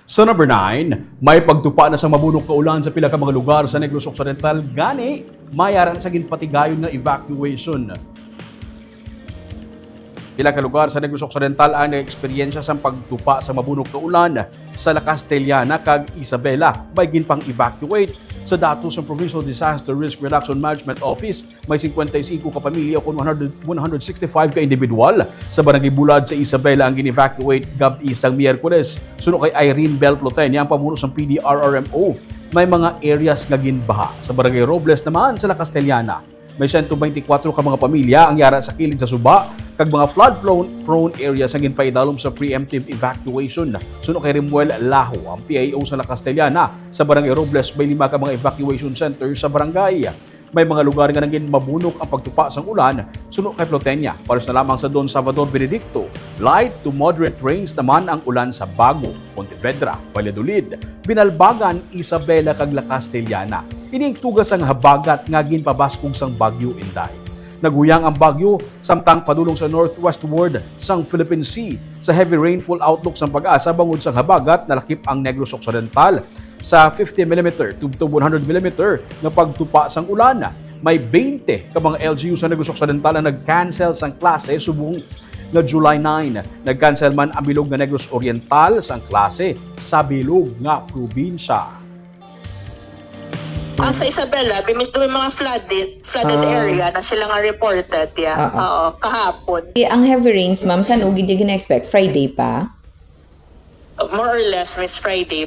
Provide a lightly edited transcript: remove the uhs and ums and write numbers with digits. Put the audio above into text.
Sa number 9, may pagtupa na sa mabunok na ulan sa pila ka mga lugar sa Negros Occidental. Gani, mayaran sa ginpatigayon nga evacuation. Pila ka lugar sa Negros Occidental ang na-eksperyensya sa pagtupa sa mabunok na ulan sa La Castellana kag Isabela. May ginpang evacuate sa datos ng Provincial Disaster Risk Reduction Management Office. May 55 ka pamilya o 165 ka individual sa Barangay Bulad sa Isabela ang gin-evacuate gabi isang Miyerkules. Suno kay Irene Bel Ploten, ang pamuno ng PDRRMO. May mga areas nga ginbaha. Sa Barangay Robles naman sa La Castellana, may 124 ka mga pamilya ang yara sa kilid sa suba kag mga flood-prone areas ang ginpaidalom sa preemptive evacuation. Suno kay Rimuel Laho, ang PIO sa La Castellana. Sa Barangay Robles, may 5 ka mga evacuation centers sa barangay. May mga lugar nga nangin mabunok ang pagtupa sa ulan. Suno kay Plotenia, pares na lamang sa Don Salvador Benedicto. Light to moderate rains naman ang ulan sa Bago, Pontevedra, Valladolid, Binalbagan, Isabela kag La Castellana. Ining tugas ang habagat nga ginpabaskog sang Bagyo Inday. Naguyang ang bagyo samtang padulong sa northwestward sang Philippine Sea. Sa heavy rainfall outlook sang pag-asa bangod sang habagat nalakip ang Negros Occidental sa 50 mm to 100 mm na pagtupa sang ulan. May 20 ka mga LGU sa Negros Occidental ang nag-cancel sang klase subong na July 9. Nag-cancel man ang bilog nga Negros Oriental sang klase sa bilog nga probinsya. Ang sa Isabela, bimis doon mga flooded area na sila nga reported, Oo, kahapon. Ang heavy rains, ma'am, saan ugid yung gina-expect? Friday pa? More or less, Miss Friday.